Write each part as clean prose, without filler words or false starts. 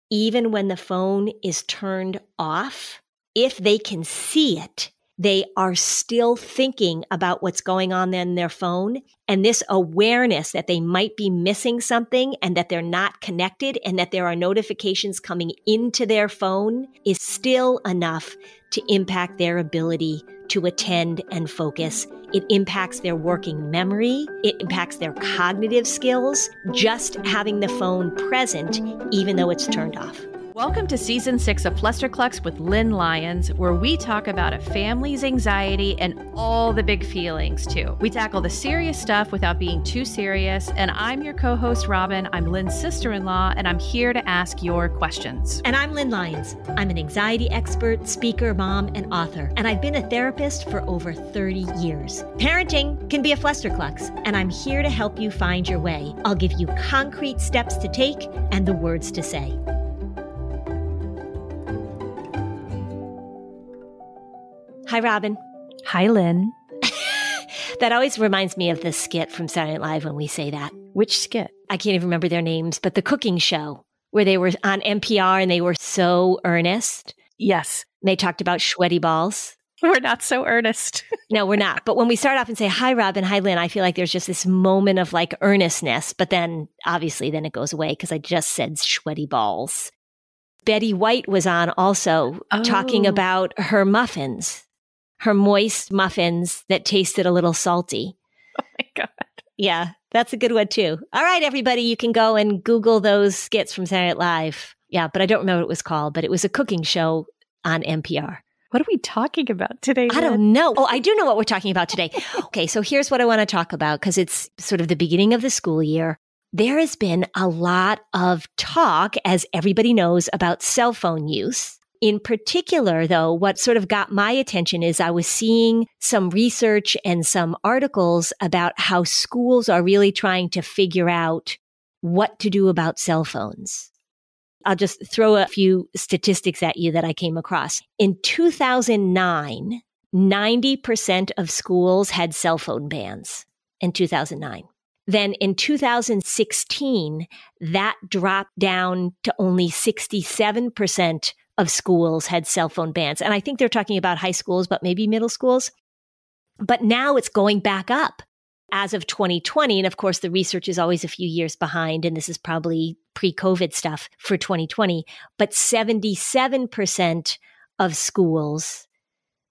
even when the phone is turned off, if they can see it, they are still thinking about what's going on in their phone. And this awareness that they might be missing something and that they're not connected and that there are notifications coming into their phone is still enough to impact their ability to attend and focus. It impacts their working memory. It impacts their cognitive skills, just having the phone present, even though it's turned off. Welcome to Season 6 of Flusterclux with Lynn Lyons, where we talk about a family's anxiety and all the big feelings, too. We tackle the serious stuff without being too serious, and I'm your co-host, Robin. I'm Lynn's sister-in-law, and I'm here to ask your questions. And I'm Lynn Lyons. I'm an anxiety expert, speaker, mom, and author, and I've been a therapist for over 30 years. Parenting can be a Flusterclux, and I'm here to help you find your way. I'll give you concrete steps to take and the words to say. Hi, Robin. Hi, Lynn. That always reminds me of the skit from Saturday Night Live when we say that. Which skit? I can't even remember their names, but the cooking show where they were on NPR and they were so earnest. Yes. They talked about sweaty balls. We're not so earnest. No, we're not. But when we start off and say, hi, Robin, hi, Lynn, I feel like there's just this moment of like earnestness. But then obviously then it goes away because I just said sweaty balls. Betty White was on also talking about her muffins. Her moist muffins that tasted a little salty. Oh my God. Yeah, that's a good one too. All right, everybody, you can go and Google those skits from Saturday Night Live. Yeah, but I don't remember what it was called, but it was a cooking show on NPR. What are we talking about today, I don't know. Oh, I do know what we're talking about today. Okay, so here's what I want to talk about because it's sort of the beginning of the school year. There has been a lot of talk, as everybody knows, about cell phone use. In particular, though, what sort of got my attention is I was seeing some research and some articles about how schools are really trying to figure out what to do about cell phones. I'll just throw a few statistics at you that I came across. In 2009, 90% of schools had cell phone bans in 2009. Then in 2016, that dropped down to only 67% of schools had cell phone bans. And I think they're talking about high schools, but maybe middle schools. But now it's going back up as of 2020. And of course, the research is always a few years behind. And this is probably pre-COVID stuff for 2020. But 77% of schools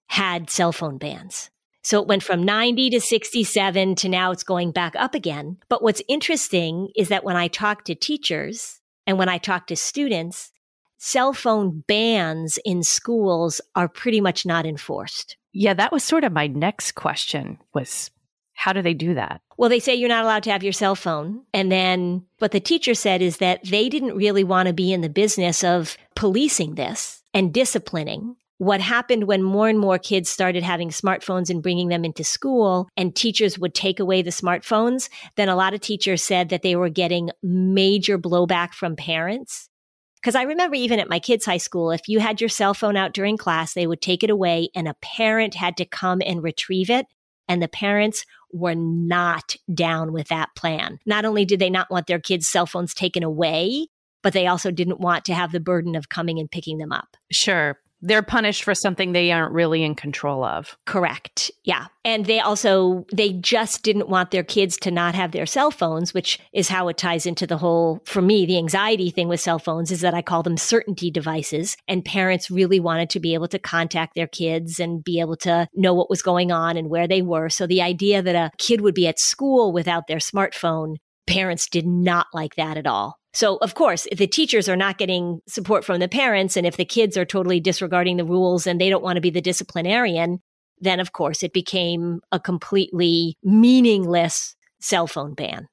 had cell phone bans. So it went from 90 to 67 to now it's going back up again. But what's interesting is that when I talk to teachers and when I talk to students, cell phone bans in schools are pretty much not enforced. Yeah, that was sort of my next question was, how do they do that? Well, they say you're not allowed to have your cell phone. And then what the teacher said is that they didn't really want to be in the business of policing this and disciplining. What happened when more and more kids started having smartphones and bringing them into school and teachers would take away the smartphones, then a lot of teachers said that they were getting major blowback from parents. Because I remember even at my kids' high school, if you had your cell phone out during class, they would take it away and a parent had to come and retrieve it. And the parents were not down with that plan. Not only did they not want their kids' cell phones taken away, but they also didn't want to have the burden of coming and picking them up. Sure. They're punished for something they aren't really in control of. Correct. Yeah. And they just didn't want their kids to not have their cell phones, which is how it ties into the whole, for me, the anxiety thing with cell phones is that I call them certainty devices. And parents really wanted to be able to contact their kids and be able to know what was going on and where they were. So the idea that a kid would be at school without their smartphone, parents did not like that at all. So, of course, if the teachers are not getting support from the parents and if the kids are totally disregarding the rules and they don't want to be the disciplinarian, then, of course, it became a completely meaningless cell phone ban.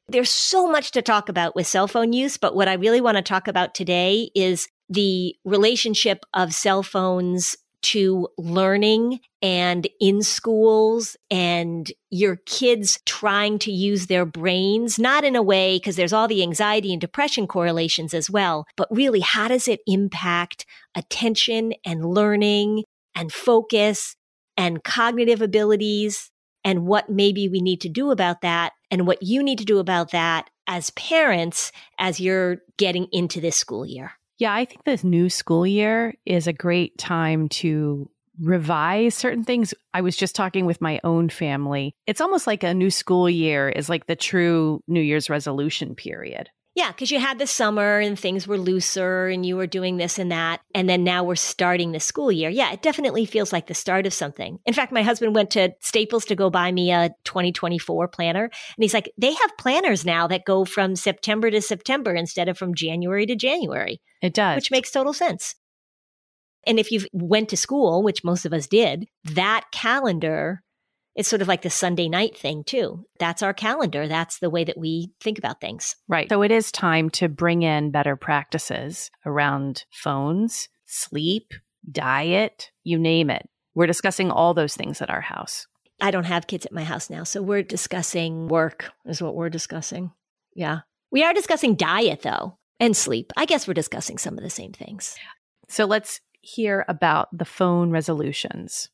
There's so much to talk about with cell phone use, but what I really want to talk about today is the relationship of cell phones to learning and in schools and your kids trying to use their brains, not in a way, because there's all the anxiety and depression correlations as well, but really how does it impact attention and learning and focus and cognitive abilities and what maybe we need to do about that and what you need to do about that as parents as you're getting into this school year? Yeah, I think this new school year is a great time to revise certain things. I was just talking with my own family. It's almost like a new school year is like the true New Year's resolution period. Yeah, because you had the summer and things were looser and you were doing this and that. And then now we're starting the school year. Yeah, it definitely feels like the start of something. In fact, my husband went to Staples to go buy me a 2024 planner. And he's like, they have planners now that go from September to September instead of from January to January. It does. Which makes total sense. And if you went to school, which most of us did, that calendar is sort of like the Sunday night thing too. That's our calendar. That's the way that we think about things. Right. So it is time to bring in better practices around phones, sleep, diet, you name it. We're discussing all those things at our house. I don't have kids at my house now, so we're discussing work is what we're discussing. Yeah. We are discussing diet though, and sleep. I guess we're discussing some of the same things. So let's hear about the phone resolutions.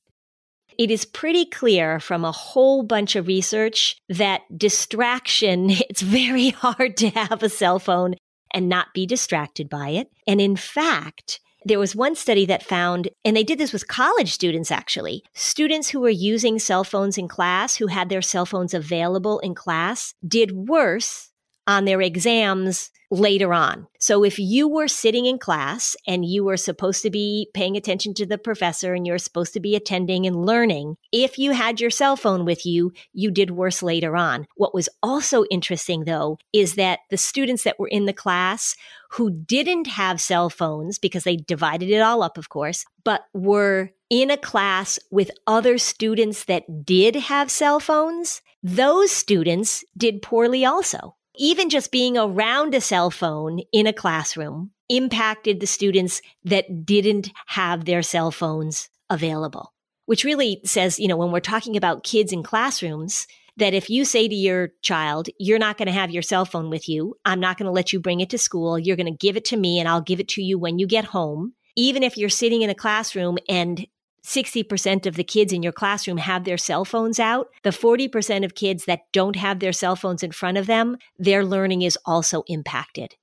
It is pretty clear from a whole bunch of research that distraction, it's very hard to have a cell phone and not be distracted by it. And in fact, there was one study that found, and they did this with college students actually, students who were using cell phones in class, who had their cell phones available in class, did worse on their exams later on. So if you were sitting in class and you were supposed to be paying attention to the professor and you're supposed to be attending and learning, if you had your cell phone with you, you did worse later on. What was also interesting though, is that the students that were in the class who didn't have cell phones, because they divided it all up, of course, but were in a class with other students that did have cell phones, those students did poorly also. Even just being around a cell phone in a classroom impacted the students that didn't have their cell phones available, which really says, when we're talking about kids in classrooms, that if you say to your child, you're not going to have your cell phone with you, I'm not going to let you bring it to school, you're going to give it to me and I'll give it to you when you get home. Even if you're sitting in a classroom and 60% of the kids in your classroom have their cell phones out, the 40% of kids that don't have their cell phones in front of them, their learning is also impacted.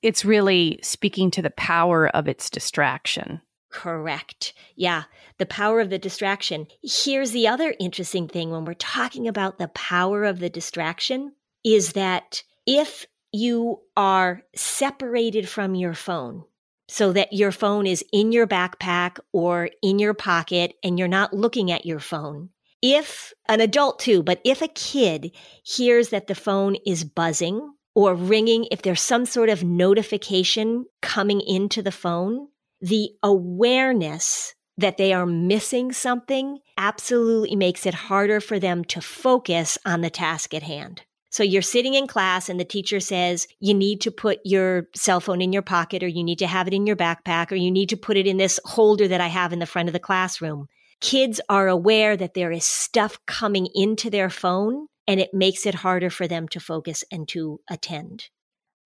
It's really speaking to the power of its distraction. Correct. Yeah, the power of the distraction. Here's the other interesting thing when we're talking about the power of the distraction is that if you are separated from your phone, so that your phone is in your backpack or in your pocket and you're not looking at your phone. If an adult too, but if a kid hears that the phone is buzzing or ringing, if there's some sort of notification coming into the phone, the awareness that they are missing something absolutely makes it harder for them to focus on the task at hand. So you're sitting in class and the teacher says, you need to put your cell phone in your pocket, or you need to have it in your backpack, or you need to put it in this holder that I have in the front of the classroom. Kids are aware that there is stuff coming into their phone and it makes it harder for them to focus and to attend.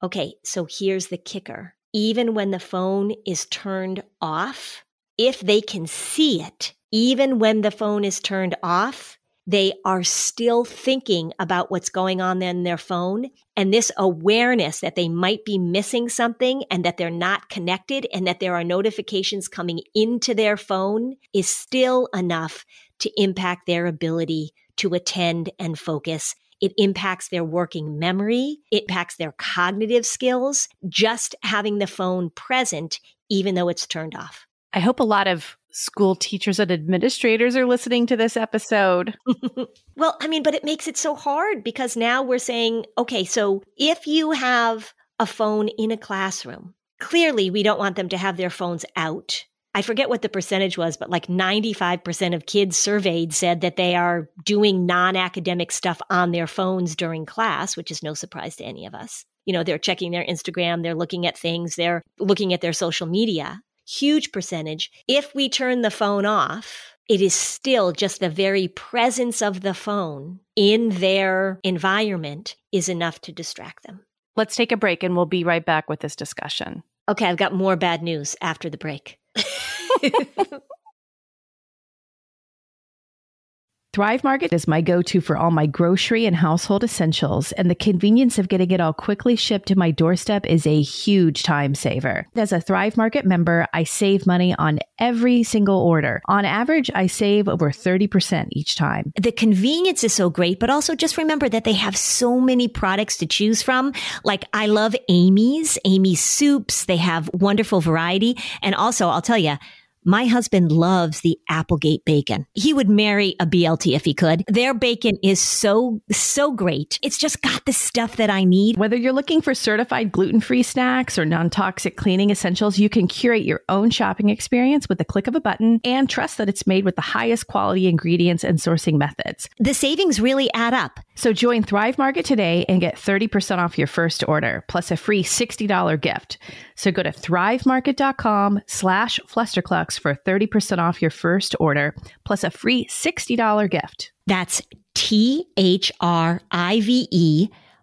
Okay, so here's the kicker. Even when the phone is turned off, if they can see it, even when the phone is turned off, they are still thinking about what's going on in their phone. And this awareness that they might be missing something and that they're not connected and that there are notifications coming into their phone is still enough to impact their ability to attend and focus. It impacts their working memory. It impacts their cognitive skills, just having the phone present, even though it's turned off. I hope a lot of school teachers and administrators are listening to this episode. Well, but it makes it so hard because now we're saying, okay, so if you have a phone in a classroom, clearly we don't want them to have their phones out. I forget what the percentage was, but like 95% of kids surveyed said that they are doing non-academic stuff on their phones during class, which is no surprise to any of us. They're checking their Instagram, they're looking at things, they're looking at their social media. Huge percentage. If we turn the phone off, it is still just the very presence of the phone in their environment is enough to distract them. Let's take a break and we'll be right back with this discussion. Okay, I've got more bad news after the break. Thrive Market is my go-to for all my grocery and household essentials, and the convenience of getting it all quickly shipped to my doorstep is a huge time saver. As a Thrive Market member, I save money on every single order. On average, I save over 30% each time. The convenience is so great, but also just remember that they have so many products to choose from. Like I love Amy's soups. They have wonderful variety. And also, I'll tell you, my husband loves the Applegate bacon. He would marry a BLT if he could. Their bacon is so great. It's just got the stuff that I need. Whether you're looking for certified gluten-free snacks or non-toxic cleaning essentials, you can curate your own shopping experience with the click of a button and trust that it's made with the highest quality ingredients and sourcing methods. The savings really add up. So join Thrive Market today and get 30% off your first order, plus a free $60 gift. So go to thrivemarket.com/Flusterclux for 30% off your first order, plus a free $60 gift. That's THRIVE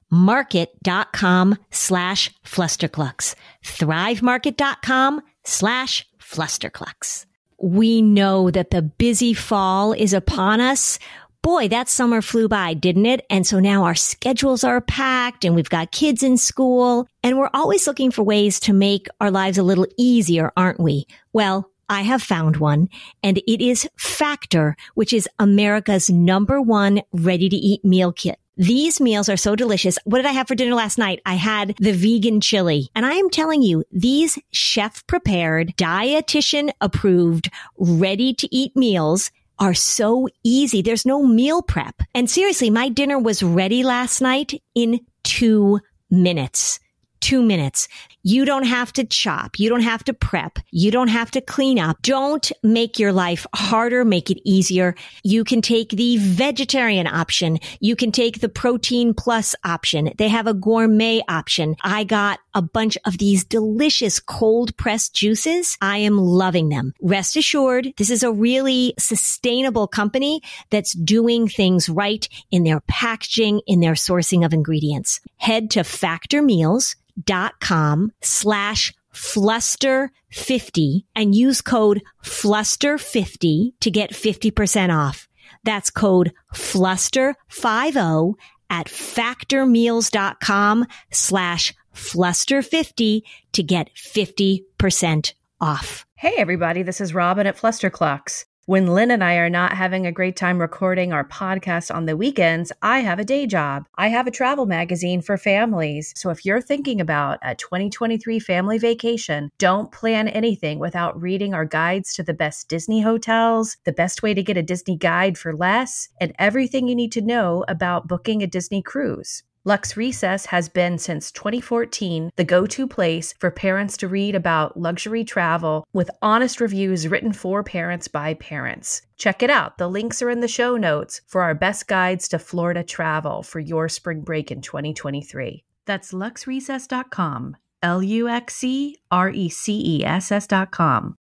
market.com/Flusterclux. thrivemarket.com/Flusterclux. We know that the busy fall is upon us. Boy, that summer flew by, didn't it? And so now our schedules are packed and we've got kids in school and we're always looking for ways to make our lives a little easier, aren't we? Well, I have found one, and it is Factor, which is America's #1 ready-to-eat meal kit. These meals are so delicious. What did I have for dinner last night? I had the vegan chili. And I am telling you, these chef-prepared, dietitian-approved, ready-to-eat meals are so easy. There's no meal prep. And seriously, my dinner was ready last night in 2 minutes. 2 minutes. You don't have to chop. You don't have to prep. You don't have to clean up. Don't make your life harder. Make it easier. You can take the vegetarian option. You can take the protein plus option. They have a gourmet option. I got a bunch of these delicious cold pressed juices. I am loving them. Rest assured, this is a really sustainable company that's doing things right in their packaging, in their sourcing of ingredients. Head to factormeals.com/Fluster50 and use code Fluster50 to get 50% off. That's code Fluster50 at factormeals.com/Fluster50 to get 50% off. Hey everybody, this is Robin at Flusterclux. When Lynn and I are not having a great time recording our podcast on the weekends, I have a day job. I have a travel magazine for families. So if you're thinking about a 2023 family vacation, don't plan anything without reading our guides to the best Disney hotels, the best way to get a Disney guide for less, and everything you need to know about booking a Disney cruise. Lux Recess has been since 2014 the go-to place for parents to read about luxury travel with honest reviews written for parents by parents. Check it out. The links are in the show notes for our best guides to Florida travel for your spring break in 2023. That's luxrecess.com, LuxeRecess.com.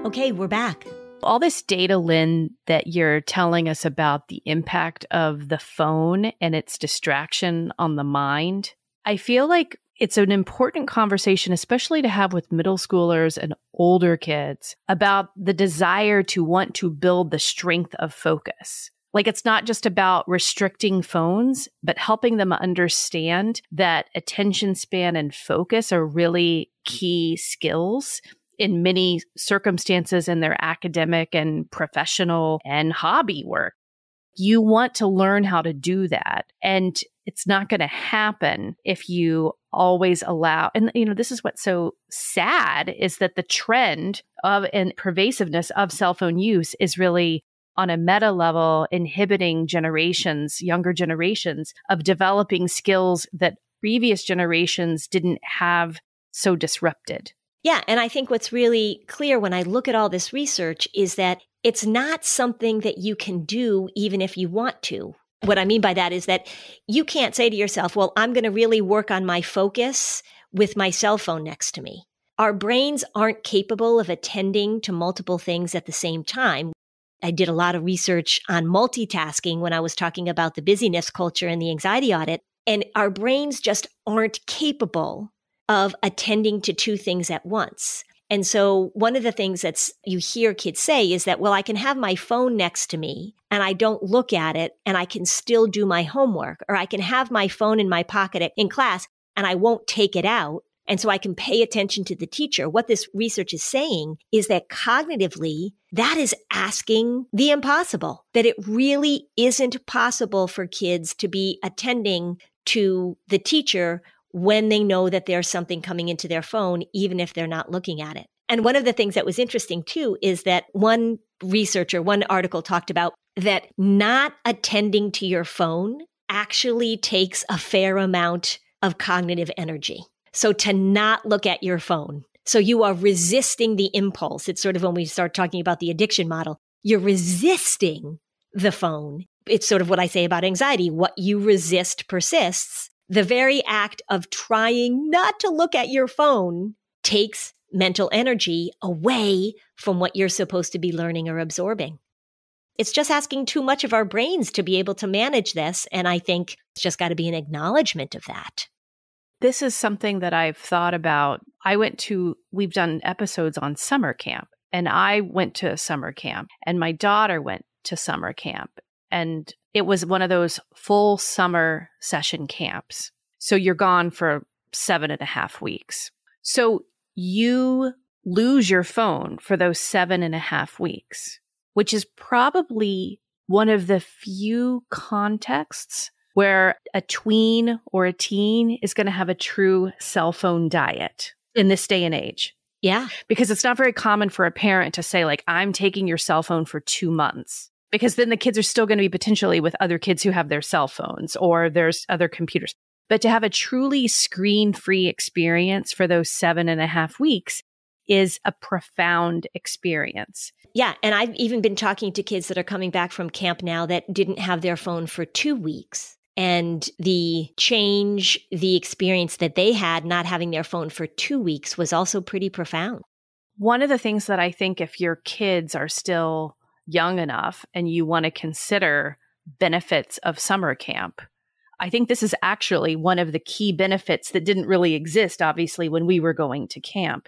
Okay, we're back. All this data, Lynn, that you're telling us about the impact of the phone and its distraction on the mind, I feel like it's an important conversation, especially to have with middle schoolers and older kids, about the desire to want to build the strength of focus. Like it's not just about restricting phones, but helping them understand that attention span and focus are really key skills in many circumstances in their academic and professional and hobby work. You want to learn how to do that. And it's not going to happen if you always allow, and this is what's so sad is that the trend of and pervasiveness of cell phone use is really on a meta level inhibiting younger generations of developing skills that previous generations didn't have so disrupted. Yeah. And I think what's really clear when I look at all this research is that it's not something that you can do even if you want to. What I mean by that is that you can't say to yourself, well, I'm going to really work on my focus with my cell phone next to me. Our brains aren't capable of attending to multiple things at the same time. I did a lot of research on multitasking when I was talking about the busyness culture and the anxiety audit, and our brains just aren't capable of attending to two things at once. And so one of the things you hear kids say is that, well, I can have my phone next to me and I don't look at it and I can still do my homework, or I can have my phone in my pocket in class and I won't take it out. And so I can pay attention to the teacher. What this research is saying is that cognitively, that is asking the impossible, that it really isn't possible for kids to be attending to the teacher when they know that there's something coming into their phone, even if they're not looking at it. And one of the things that was interesting too is that one article talked about that not attending to your phone actually takes a fair amount of cognitive energy. So to not look at your phone. So you are resisting the impulse. It's sort of when we start talking about the addiction model, you're resisting the phone. It's sort of what I say about anxiety. What you resist persists. The very act of trying not to look at your phone takes mental energy away from what you're supposed to be learning or absorbing. It's just asking too much of our brains to be able to manage this. And I think it's just got to be an acknowledgement of that. This is something that I've thought about. We've done episodes on summer camp, and I went to summer camp, and my daughter went to summer camp. And it was one of those full summer session camps. So you're gone for 7.5 weeks. So you lose your phone for those 7.5 weeks, which is probably one of the few contexts where a tween or a teen is going to have a true cell phone diet in this day and age. Yeah. Because it's not very common for a parent to say, like, I'm taking your cell phone for 2 months. Because then the kids are still going to be potentially with other kids who have their cell phones or there's other computers. But to have a truly screen-free experience for those 7.5 weeks is a profound experience. Yeah. And I've even been talking to kids that are coming back from camp now that didn't have their phone for 2 weeks. And the experience that they had not having their phone for 2 weeks was also pretty profound. One of the things that I think if your kids are still young enough and you want to consider benefits of summer camp, I think this is actually one of the key benefits that didn't really exist, obviously, when we were going to camp.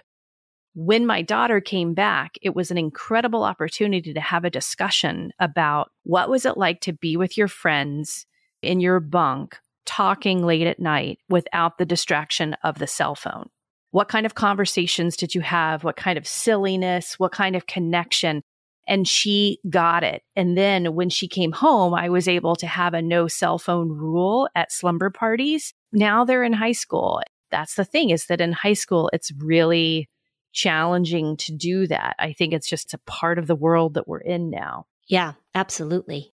When my daughter came back, it was an incredible opportunity to have a discussion about what was it like to be with your friends in your bunk, talking late at night without the distraction of the cell phone. What kind of conversations did you have? What kind of silliness? What kind of connection? And she got it. And then when she came home, I was able to have a no cell phone rule at slumber parties. Now they're in high school. That's the thing, is that in high school, it's really challenging to do that. I think it's just a part of the world that we're in now. Yeah, absolutely.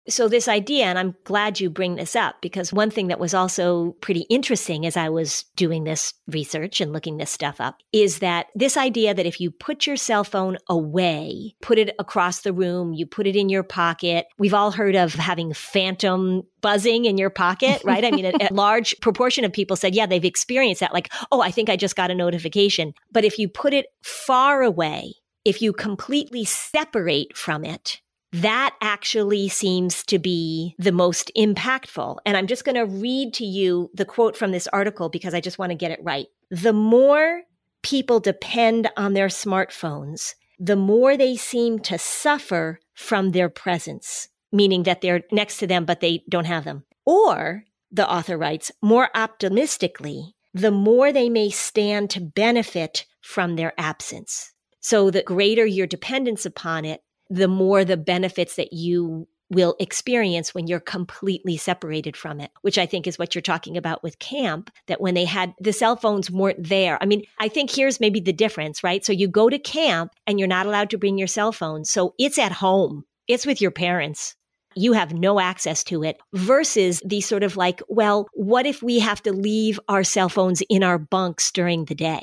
So this idea, and I'm glad you bring this up, because one thing that was also pretty interesting as I was doing this research and looking this stuff up is that this idea that if you put your cell phone away, put it across the room, you put it in your pocket. We've all heard of having phantom buzzing in your pocket, right? I mean, a large proportion of people said, yeah, they've experienced that. Like, oh, I think I just got a notification. But if you put it far away, if you completely separate from it, that actually seems to be the most impactful. And I'm just going to read to you the quote from this article because I just want to get it right. The more people depend on their smartphones, the more they seem to suffer from their presence, meaning that they're next to them, but they don't have them. Or, the author writes, more optimistically, the more they may stand to benefit from their absence. So the greater your dependence upon it, the more the benefits that you will experience when you're completely separated from it, which I think is what you're talking about with camp, that when they had the cell phones weren't there. I mean, I think here's maybe the difference, right? So you go to camp and you're not allowed to bring your cell phone. So it's at home. It's with your parents. You have no access to it versus the sort of like, well, what if we have to leave our cell phones in our bunks during the day?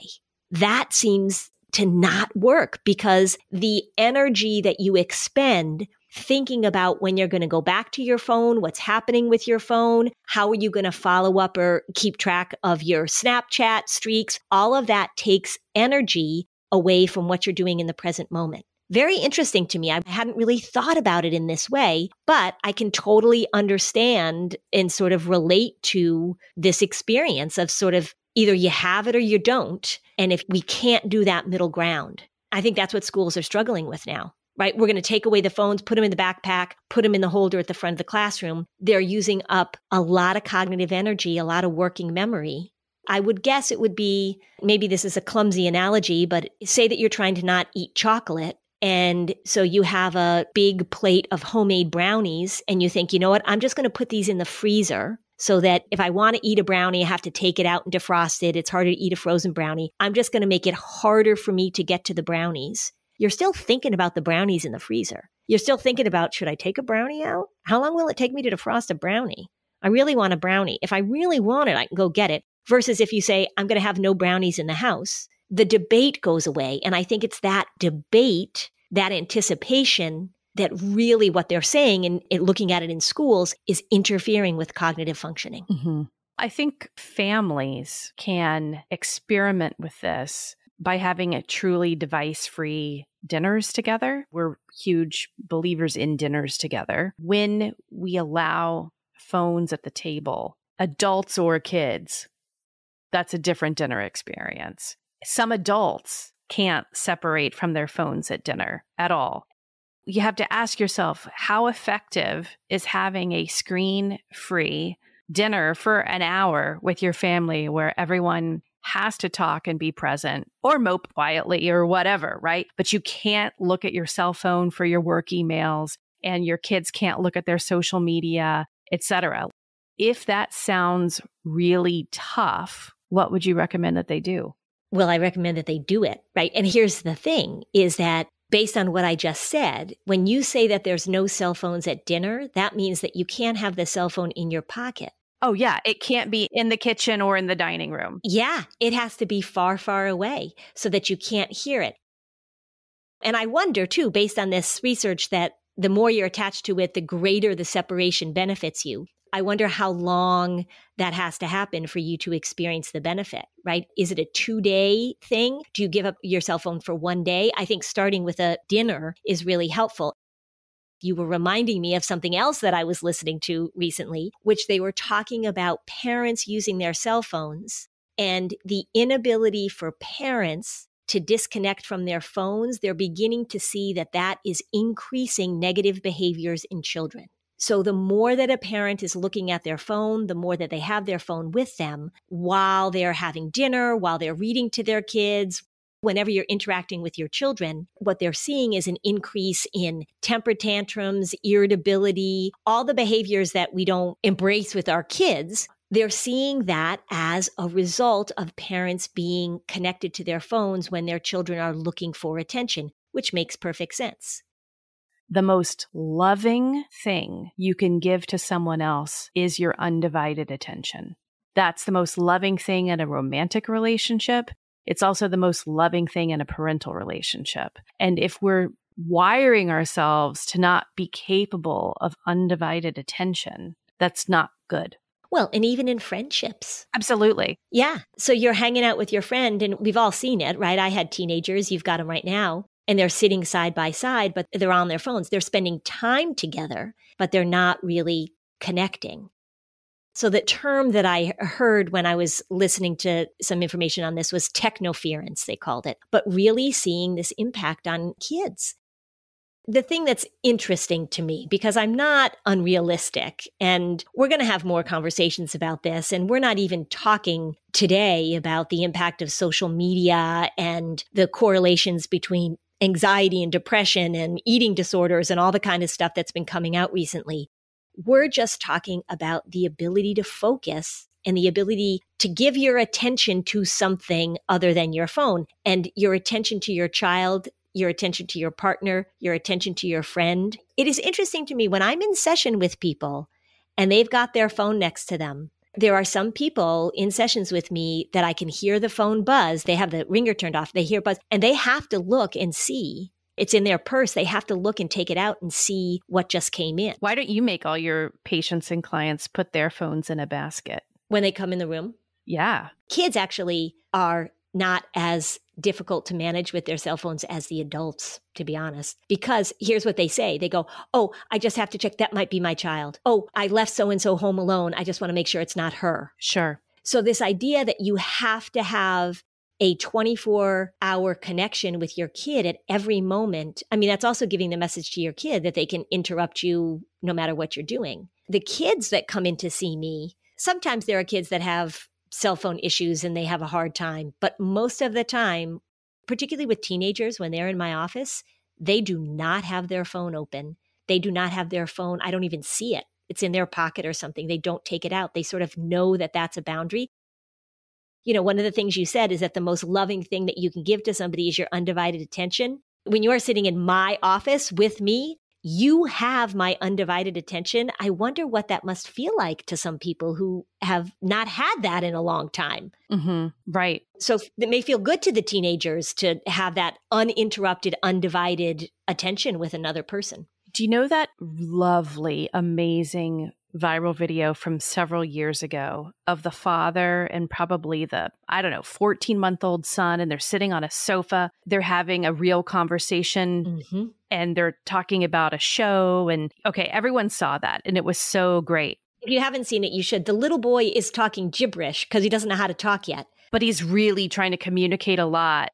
That seems to not work because the energy that you expend thinking about when you're going to go back to your phone, what's happening with your phone, how are you going to follow up or keep track of your Snapchat streaks, all of that takes energy away from what you're doing in the present moment. Very interesting to me. I hadn't really thought about it in this way, but I can totally understand and sort of relate to this experience of sort of Either you have it or you don't. And if we can't do that middle ground, I think that's what schools are struggling with now, right? We're going to take away the phones, put them in the backpack, put them in the holder at the front of the classroom. They're using up a lot of cognitive energy, a lot of working memory. I would guess it would be, maybe this is a clumsy analogy, but say that you're trying to not eat chocolate. And so you have a big plate of homemade brownies and you think, you know what, I'm just going to put these in the freezer so that if I want to eat a brownie, I have to take it out and defrost it. It's harder to eat a frozen brownie. I'm just going to make it harder for me to get to the brownies. You're still thinking about the brownies in the freezer. You're still thinking about, should I take a brownie out? How long will it take me to defrost a brownie? I really want a brownie. If I really want it, I can go get it. Versus if you say, I'm going to have no brownies in the house, the debate goes away. And I think it's that debate, that anticipation, that really what they're saying and looking at it in schools is interfering with cognitive functioning. Mm-hmm. I think families can experiment with this by having a truly device-free dinners together. We're huge believers in dinners together. When we allow phones at the table, adults or kids, that's a different dinner experience. Some adults can't separate from their phones at dinner at all. You have to ask yourself, how effective is having a screen-free dinner for an hour with your family where everyone has to talk and be present or mope quietly or whatever, right? But you can't look at your cell phone for your work emails and your kids can't look at their social media, etc. If that sounds really tough, what would you recommend that they do? Well, I recommend that they do it, right? And here's the thing, is that based on what I just said, when you say that there's no cell phones at dinner, that means that you can't have the cell phone in your pocket. Oh, yeah. It can't be in the kitchen or in the dining room. Yeah, it has to be far, far away so that you can't hear it. And I wonder, too, based on this research, that the more you're attached to it, the greater the separation benefits you. I wonder how long that has to happen for you to experience the benefit, right? Is it a 2-day thing? Do you give up your cell phone for 1 day? I think starting with a dinner is really helpful. You were reminding me of something else that I was listening to recently, which they were talking about parents using their cell phones and the inability for parents to disconnect from their phones. They're beginning to see that that is increasing negative behaviors in children. So the more that a parent is looking at their phone, the more that they have their phone with them while they're having dinner, while they're reading to their kids, whenever you're interacting with your children, what they're seeing is an increase in temper tantrums, irritability, all the behaviors that we don't embrace with our kids. They're seeing that as a result of parents being connected to their phones when their children are looking for attention, which makes perfect sense. The most loving thing you can give to someone else is your undivided attention. That's the most loving thing in a romantic relationship. It's also the most loving thing in a parental relationship. And if we're wiring ourselves to not be capable of undivided attention, that's not good. Well, and even in friendships. Absolutely. Yeah. So you're hanging out with your friend, and we've all seen it, right? I had teenagers, you've got them right now, and they're sitting side by side, but they're on their phones. They're spending time together, but they're not really connecting. So the term that I heard when I was listening to some information on this was technoference, they called it, but really seeing this impact on kids. The thing that's interesting to me, because I'm not unrealistic, and we're going to have more conversations about this, and we're not even talking today about the impact of social media and the correlations between anxiety and depression and eating disorders and all the kind of stuff that's been coming out recently. We're just talking about the ability to focus and the ability to give your attention to something other than your phone, and your attention to your child, your attention to your partner, your attention to your friend. It is interesting to me when I'm in session with people and they've got their phone next to them. There are some people in sessions with me that I can hear the phone buzz. They have the ringer turned off. They hear buzz and they have to look and see. It's in their purse. They have to look and take it out and see what just came in. Why don't you make all your patients and clients put their phones in a basket? When they come in the room? Yeah. Kids actually are not as difficult to manage with their cell phones as the adults, to be honest. Because here's what they say. They go, oh, I just have to check. That might be my child. Oh, I left so-and-so home alone. I just want to make sure it's not her. Sure. So this idea that you have to have a 24-hour connection with your kid at every moment, I mean, that's also giving the message to your kid that they can interrupt you no matter what you're doing. The kids that come in to see me, sometimes there are kids that have cell phone issues and they have a hard time, but most of the time, particularly with teenagers, when they're in my office, they do not have their phone open. They do not have their phone. I don't even see it. It's in their pocket or something. They don't take it out. They sort of know that that's a boundary. You know, one of the things you said is that the most loving thing that you can give to somebody is your undivided attention. When you are sitting in my office with me, you have my undivided attention. I wonder what that must feel like to some people who have not had that in a long time. Mm-hmm. Right. So it may feel good to the teenagers to have that uninterrupted, undivided attention with another person. Do you know that lovely, amazing viral video from several years ago of the father and probably the, 14-month-old son, and they're sitting on a sofa. They're having a real conversation and they're talking about a show. And okay, everyone saw that and it was so great. If you haven't seen it, you should. The little boy is talking gibberish because he doesn't know how to talk yet. But he's really trying to communicate a lot.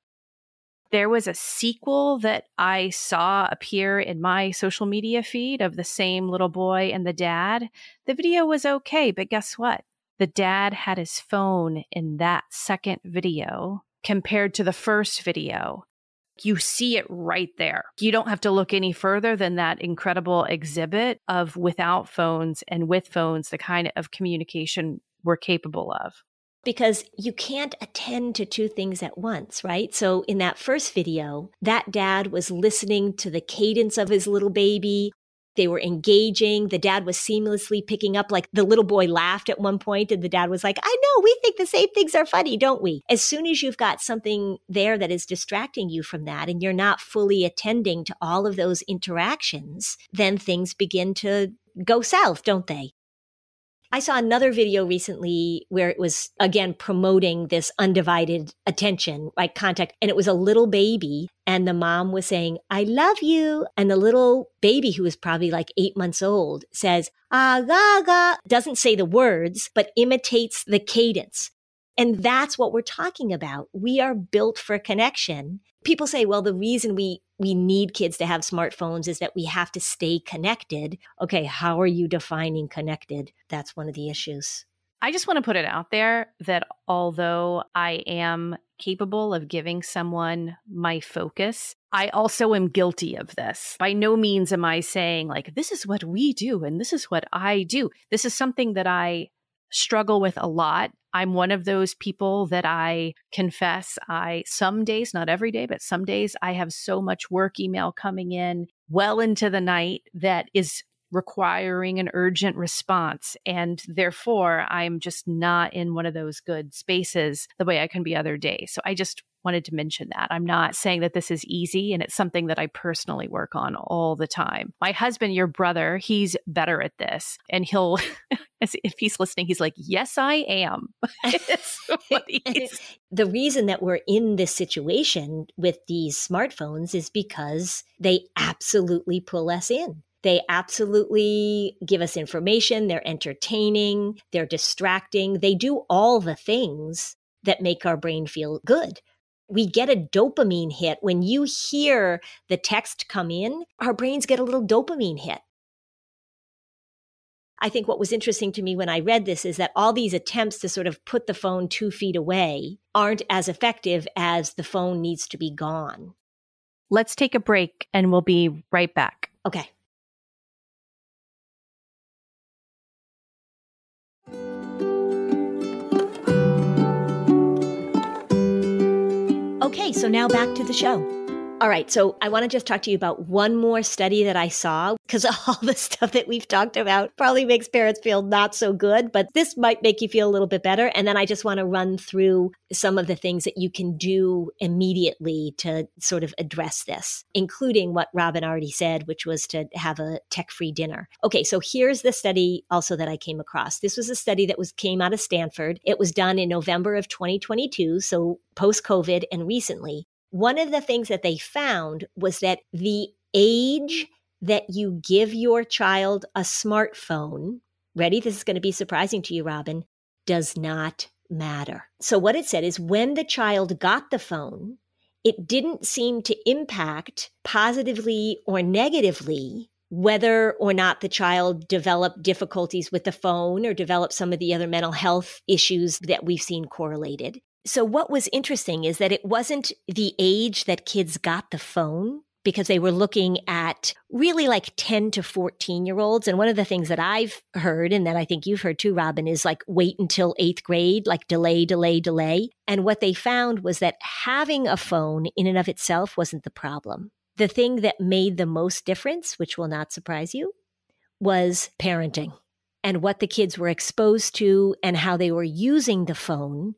There was a sequel that I saw appear in my social media feed of the same little boy and the dad. The video was okay, but guess what? The dad had his phone in that second video compared to the first video. You see it right there. You don't have to look any further than that incredible exhibit of without phones and with phones, the kind of communication we're capable of. Because you can't attend to two things at once, right? So in that first video, that dad was listening to the cadence of his little baby. They were engaging. The dad was seamlessly picking up, like the little boy laughed at one point and the dad was like, I know, we think the same things are funny, don't we? As soon as you've got something there that is distracting you from that and you're not fully attending to all of those interactions, then things begin to go south, don't they? I saw another video recently where it was, again, promoting this undivided attention, like contact. And it was a little baby. And the mom was saying, I love you. And the little baby, who was probably like 8 months old, says, ah, ga, ga, doesn't say the words, but imitates the cadence. And that's what we're talking about. We are built for connection. People say, well, the reason we need kids to have smartphones is that we have to stay connected. Okay, how are you defining connected? That's one of the issues. I just want to put it out there that although I am capable of giving someone my focus, I also am guilty of this. By no means am I saying like, this is what we do and this is what I do. This is something that I struggle with a lot. I'm one of those people that I confess some days, not every day, but some days I have so much work email coming in well into the night that is requiring an urgent response. And therefore, I'm just not in one of those good spaces the way I can be other days. So I just wanted to mention that. I'm not saying that this is easy, and it's something that I personally work on all the time. My husband, your brother, he's better at this. And he'll, if he's listening, he's like, yes, I am. The reason that we're in this situation with these smartphones is because they absolutely pull us in. They absolutely give us information. They're entertaining. They're distracting. They do all the things that make our brain feel good. We get a dopamine hit. When you hear the text come in, our brains get a little dopamine hit. I think what was interesting to me when I read this is that all these attempts to sort of put the phone 2 feet away aren't as effective as the phone needs to be gone. Let's take a break and we'll be right back. Okay. Okay, so now back to the show. All right, so I want to just talk to you about one more study that I saw, because all the stuff that we've talked about probably makes parents feel not so good, but this might make you feel a little bit better. And then I just want to run through some of the things that you can do immediately to sort of address this, including what Robin already said, which was to have a tech-free dinner. Okay, so here's the study also that I came across. This was a study that came out of Stanford. It was done in November of 2022, so post-COVID and recently. One of the things that they found was that the age that you give your child a smartphone, ready? This is going to be surprising to you, Robin, does not matter. So what it said is when the child got the phone, it didn't seem to impact positively or negatively whether or not the child developed difficulties with the phone or developed some of the other mental health issues that we've seen correlated. So what was interesting is that it wasn't the age that kids got the phone, because they were looking at really like 10 to 14-year-olds. And one of the things that I've heard, and that I think you've heard too, Robin, is like wait until 8th grade, like delay. And what they found was that having a phone in and of itself wasn't the problem. The thing that made the most difference, which will not surprise you, was parenting and what the kids were exposed to and how they were using the phone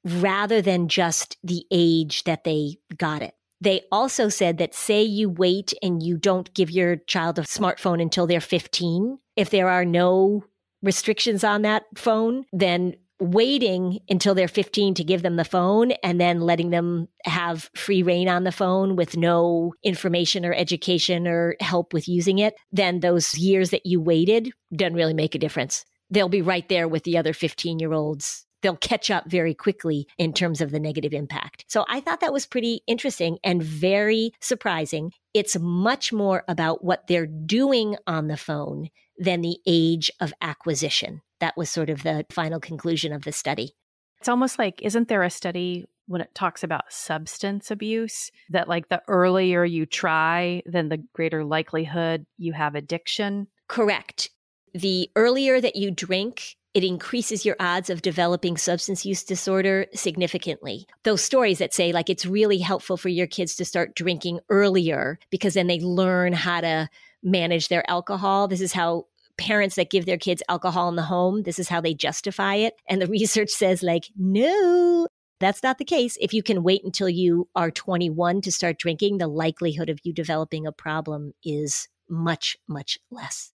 rather than just the age that they got it. They also said that say you wait and you don't give your child a smartphone until they're 15, if there are no restrictions on that phone, then waiting until they're 15 to give them the phone and then letting them have free reign on the phone with no information or education or help with using it, then those years that you waited doesn't really make a difference. They'll be right there with the other 15-year-olds. They'll catch up very quickly in terms of the negative impact. So I thought that was pretty interesting and very surprising. It's much more about what they're doing on the phone than the age of acquisition. That was sort of the final conclusion of the study. It's almost like, isn't there a study when it talks about substance abuse that like the earlier you try, then the greater likelihood you have addiction? Correct. The earlier that you drink, it increases your odds of developing substance use disorder significantly. Those stories that say like it's really helpful for your kids to start drinking earlier because then they learn how to manage their alcohol. This is how parents that give their kids alcohol in the home, this is how they justify it. And the research says like, no, that's not the case. If you can wait until you are 21 to start drinking, the likelihood of you developing a problem is much, much less.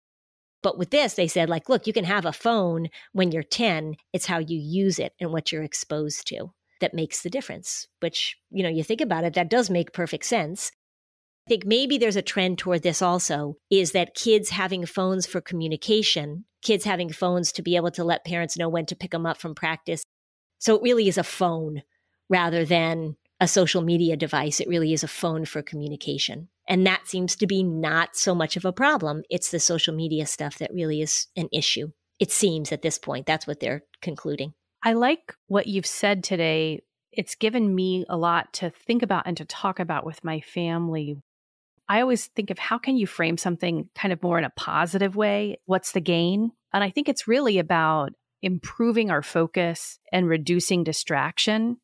But with this, they said, like, look, you can have a phone when you're 10. It's how you use it and what you're exposed to that makes the difference, which, you know, you think about it, that does make perfect sense. I think maybe there's a trend toward this also, is that kids having phones for communication, kids having phones to be able to let parents know when to pick them up from practice. So it really is a phone rather than a social media device. It really is a phone for communication. And that seems to be not so much of a problem. It's the social media stuff that really is an issue. It seems at this point, that's what they're concluding. I like what you've said today. It's given me a lot to think about and to talk about with my family. I always think of how can you frame something kind of more in a positive way? What's the gain? And I think it's really about improving our focus and reducing distraction.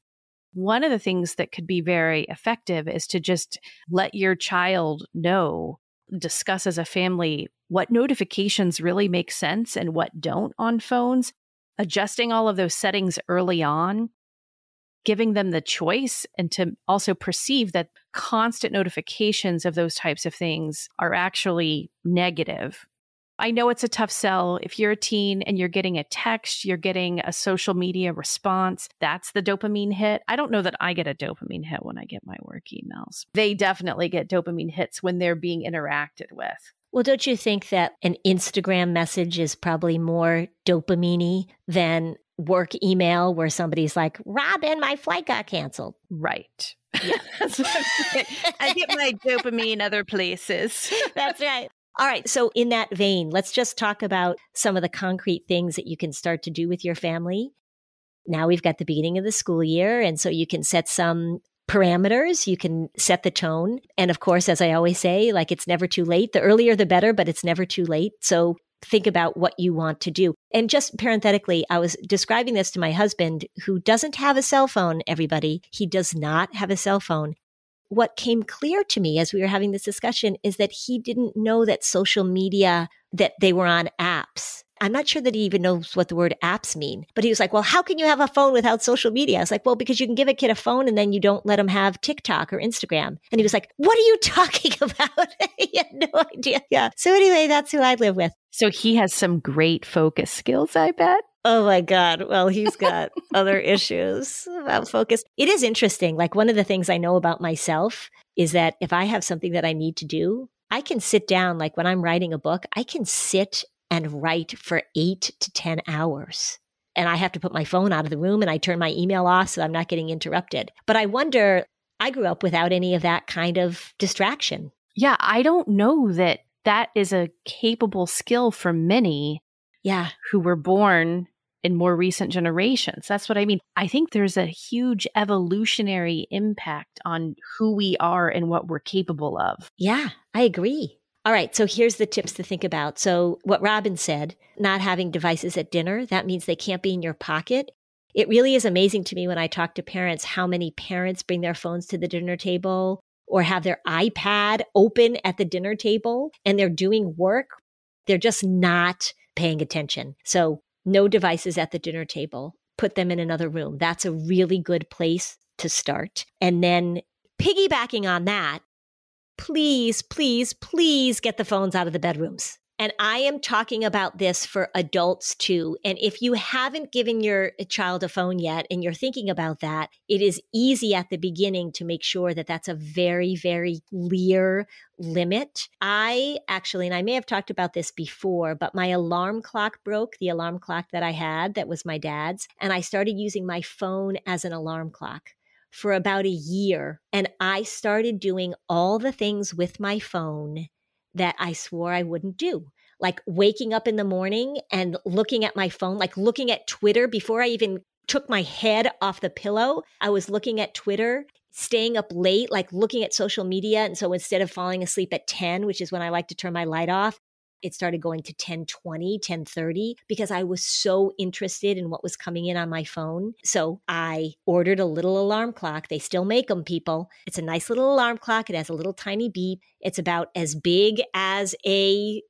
One of the things that could be very effective is to just let your child know, discuss as a family what notifications really make sense and what don't on phones, adjusting all of those settings early on, giving them the choice, and to also perceive that constant notifications of those types of things are actually negative. I know it's a tough sell. If you're a teen and you're getting a text, you're getting a social media response, that's the dopamine hit. I don't know that I get a dopamine hit when I get my work emails. They definitely get dopamine hits when they're being interacted with. Well, don't you think that an Instagram message is probably more dopamine-y than work email where somebody's like, Robin, my flight got canceled? Right. Yeah. That's what I'm saying. I get my dopamine other places. That's right. All right. So in that vein, let's just talk about some of the concrete things that you can start to do with your family. Now we've got the beginning of the school year. And so you can set some parameters. You can set the tone. And of course, as I always say, like it's never too late. The earlier, the better, but it's never too late. So think about what you want to do. And just parenthetically, I was describing this to my husband who doesn't have a cell phone, everybody. He does not have a cell phone. What came clear to me as we were having this discussion is that he didn't know that social media, that they were on apps. I'm not sure that he even knows what the word apps mean, but he was like, well, how can you have a phone without social media? I was like, well, because you can give a kid a phone and then you don't let him have TikTok or Instagram. And he was like, what are you talking about? He had no idea. Yeah. So anyway, that's who I live with. So he has some great focus skills, I bet. Oh my God. Well, he's got other issues about focus. It is interesting. Like one of the things I know about myself is that if I have something that I need to do, I can sit down, like when I'm writing a book, I can sit and write for 8 to 10 hours. and I have to put my phone out of the room and I turn my email off so I'm not getting interrupted. But I wonder, I grew up without any of that kind of distraction. Yeah, I don't know that that is a capable skill for many who were born in more recent generations. That's what I mean. I think there's a huge evolutionary impact on who we are and what we're capable of. Yeah, I agree. All right, so here's the tips to think about. So what Robin said, not having devices at dinner, that means they can't be in your pocket. It really is amazing to me when I talk to parents how many parents bring their phones to the dinner table or have their iPad open at the dinner table and they're doing work. They're just not paying attention. So no devices at the dinner table. Put them in another room. That's a really good place to start. And then piggybacking on that, please, please, please get the phones out of the bedrooms. And I am talking about this for adults too. And if you haven't given your child a phone yet and you're thinking about that, it is easy at the beginning to make sure that that's a very, very clear limit. I actually, and I may have talked about this before, but my alarm clock broke, the alarm clock that I had that was my dad's, and I started using my phone as an alarm clock for about a year. And I started doing all the things with my phone that I swore I wouldn't do. Like waking up in the morning and looking at my phone, like looking at Twitter before I even took my head off the pillow. I was looking at Twitter, staying up late, like looking at social media. And so instead of falling asleep at 10, which is when I like to turn my light off, it started going to 10:20, 10:30 because I was so interested in what was coming in on my phone. So I ordered a little alarm clock. They still make them, people. It's a nice little alarm clock. It has a little tiny beep. It's about as big as a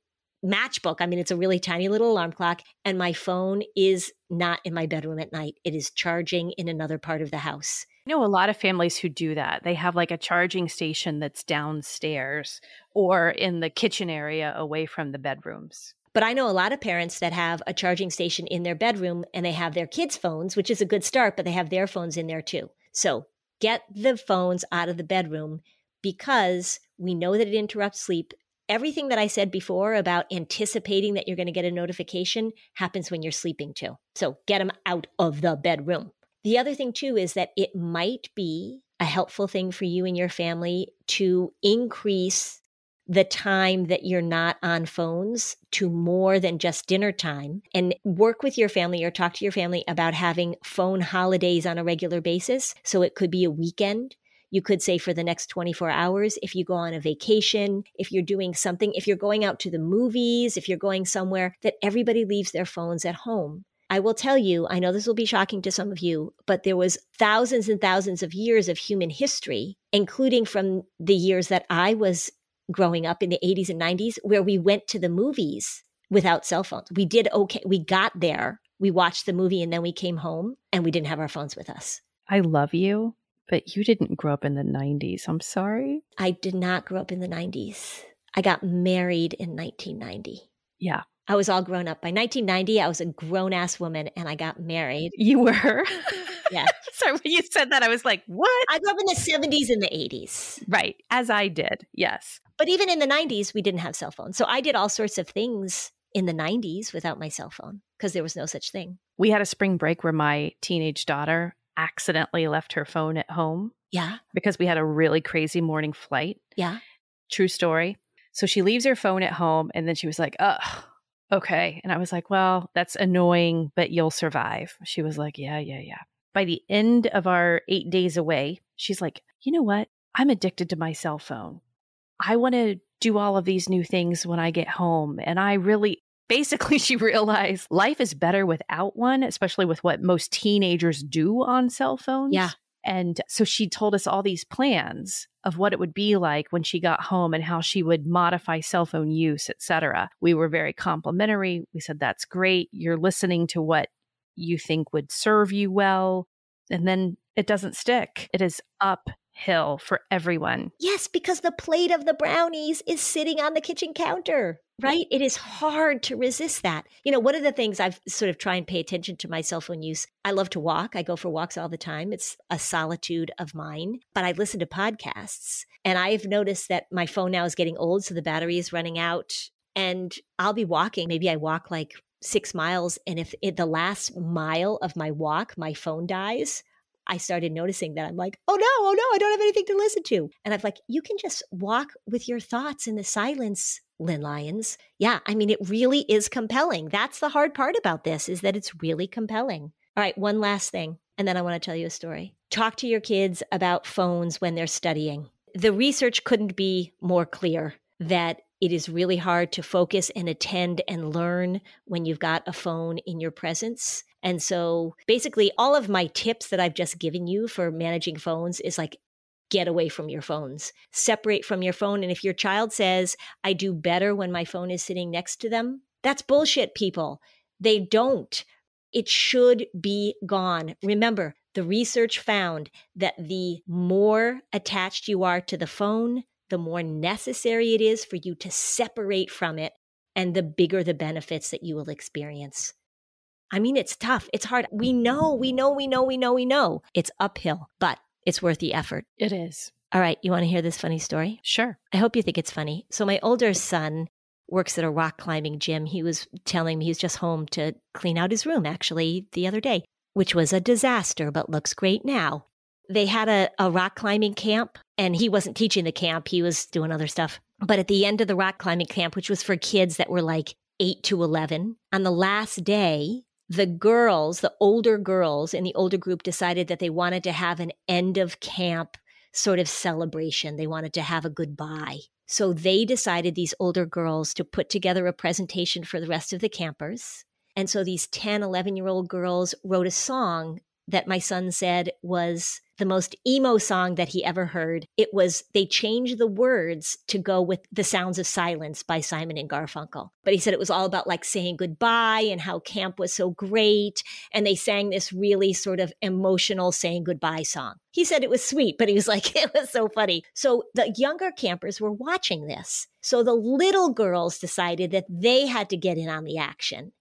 matchbook. I mean, it's a really tiny little alarm clock. And my phone is not in my bedroom at night. It is charging in another part of the house. I know a lot of families who do that. They have like a charging station that's downstairs or in the kitchen area away from the bedrooms. But I know a lot of parents that have a charging station in their bedroom and they have their kids' phones, which is a good start, but they have their phones in there too. So get the phones out of the bedroom because we know that it interrupts sleep. Everything that I said before about anticipating that you're going to get a notification happens when you're sleeping too. So get them out of the bedroom. The other thing too is that it might be a helpful thing for you and your family to increase the time that you're not on phones to more than just dinner time and work with your family or talk to your family about having phone holidays on a regular basis. So it could be a weekend. You could say for the next 24 hours, if you go on a vacation, if you're doing something, if you're going out to the movies, if you're going somewhere, that everybody leaves their phones at home. I will tell you, I know this will be shocking to some of you, but there was thousands and thousands of years of human history, including from the years that I was growing up in the 80s and 90s, where we went to the movies without cell phones. We did okay. We got there, we watched the movie, and then we came home and we didn't have our phones with us. I love you, but you didn't grow up in the 90s. I'm sorry. I did not grow up in the 90s. I got married in 1990. Yeah. I was all grown up. By 1990, I was a grown-ass woman and I got married. You were? Yeah. Sorry, when you said that, I was like, what? I grew up in the 70s and the 80s. Right. As I did. Yes. But even in the 90s, we didn't have cell phones. So I did all sorts of things in the 90s without my cell phone because there was no such thing. We had a spring break where my teenage daughter accidentally left her phone at home. Yeah. Because we had a really crazy morning flight. Yeah. True story. So she leaves her phone at home and then she was like, oh, okay. And I was like, well, that's annoying, but you'll survive. She was like, yeah. By the end of our 8 days away, she's like, you know what? I'm addicted to my cell phone. I want to do all of these new things when I get home. And I really, basically, she realized life is better without one, especially with what most teenagers do on cell phones. Yeah. And so she told us all these plans of what it would be like when she got home and how she would modify cell phone use, etc. We were very complimentary. We said, that's great. You're listening to what you think would serve you well. And then it doesn't stick. It is uphill for everyone. Yes, because the plate of the brownies is sitting on the kitchen counter, right? It is hard to resist that. You know, one of the things I've sort of try and pay attention to my cell phone use. I love to walk. I go for walks all the time. It's a solitude of mine, but I listen to podcasts and I've noticed that my phone now is getting old. So the battery is running out and I'll be walking. Maybe I walk like 6 miles, and if in the last mile of my walk, my phone dies, I started noticing that I'm like, oh no, I don't have anything to listen to. And I'm like, you can just walk with your thoughts in the silence, Lynn Lyons. Yeah, I mean, it really is compelling. That's the hard part about this, is that it's really compelling. All right, one last thing, and then I want to tell you a story. Talk to your kids about phones when they're studying. The research couldn't be more clear that it is really hard to focus and attend and learn when you've got a phone in your presence. And so basically all of my tips that I've just given you for managing phones is like, get away from your phones, separate from your phone. And if your child says, I do better when my phone is sitting next to them, that's bullshit, people. They don't. It should be gone. Remember, the research found that the more attached you are to the phone, the more necessary it is for you to separate from it, and the bigger the benefits that you will experience. I mean, it's tough. It's hard. We know. It's uphill, but it's worth the effort. It is. All right. You want to hear this funny story? Sure. I hope you think it's funny. So my older son works at a rock climbing gym. He was telling me he's just home to clean out his room, actually, the other day, which was a disaster, but looks great now. They had a rock climbing camp, and he wasn't teaching the camp. He was doing other stuff. But at the end of the rock climbing camp, which was for kids that were like 8 to 11, on the last day, the girls, the older girls in the older group decided that they wanted to have an end of camp sort of celebration. They wanted to have a goodbye. So they decided, these older girls, to put together a presentation for the rest of the campers. And so these 10, 11-year-old girls wrote a song that my son said was the most emo song that he ever heard. They changed the words to go with The Sounds of Silence by Simon and Garfunkel. But he said it was all about like saying goodbye and how camp was so great. And they sang this really sort of emotional saying goodbye song. He said it was sweet, but he was like, it was so funny. So the younger campers were watching this. So the little girls decided that they had to get in on the action.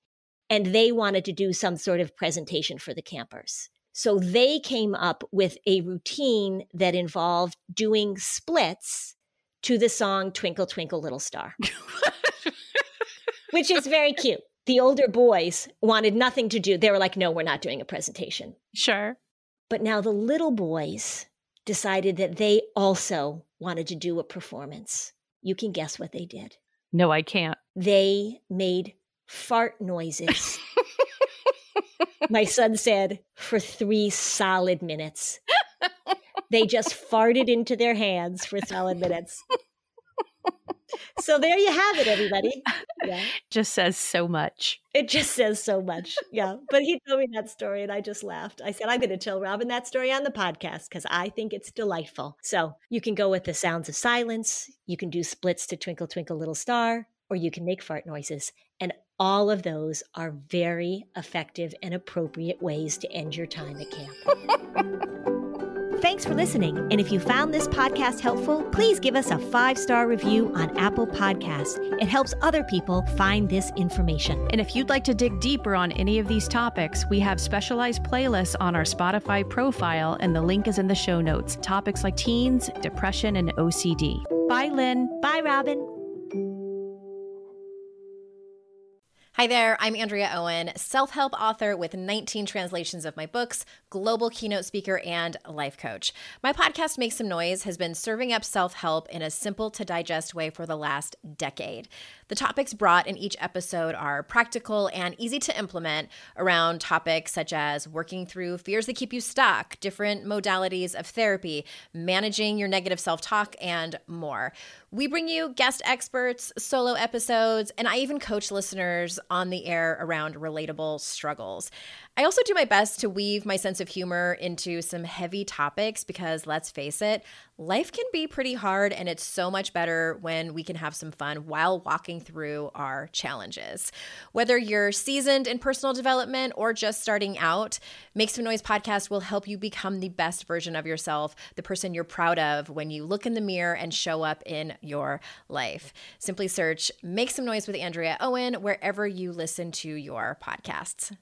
And they wanted to do some sort of presentation for the campers. So they came up with a routine that involved doing splits to the song Twinkle, Twinkle, Little Star, which is very cute. The older boys wanted nothing to do. They were like, no, we're not doing a presentation. Sure. But now the little boys decided that they also wanted to do a performance. You can guess what they did. No, I can't. They made fart noises. My son said, for 3 solid minutes. They just farted into their hands for solid minutes. So there you have it, everybody. Yeah. Just says so much. It just says so much. Yeah. But he told me that story and I just laughed. I said, I'm going to tell Robin that story on the podcast because I think it's delightful. So you can go with The Sounds of Silence. You can do splits to Twinkle, Twinkle, Little Star, or you can make fart noises. And all of those are very effective and appropriate ways to end your time at camp. Thanks for listening. And if you found this podcast helpful, please give us a 5-star review on Apple Podcasts. It helps other people find this information. And if you'd like to dig deeper on any of these topics, we have specialized playlists on our Spotify profile, and the link is in the show notes. Topics like teens, depression, and OCD. Bye, Lynn. Bye, Robin. Hi there, I'm Andrea Owen, self-help author with 19 translations of my books, global keynote speaker, and life coach. My podcast, Make Some Noise, has been serving up self-help in a simple-to-digest way for the last decade. The topics brought in each episode are practical and easy to implement around topics such as working through fears that keep you stuck, different modalities of therapy, managing your negative self-talk, and more. We bring you guest experts, solo episodes, and I even coach listeners on the air around relatable struggles. I also do my best to weave my sense of humor into some heavy topics because, let's face it, life can be pretty hard, and it's so much better when we can have some fun while walking through our challenges. Whether you're seasoned in personal development or just starting out, Make Some Noise podcast will help you become the best version of yourself, the person you're proud of when you look in the mirror and show up in your life. Simply search Make Some Noise with Andrea Owen wherever you listen to your podcasts.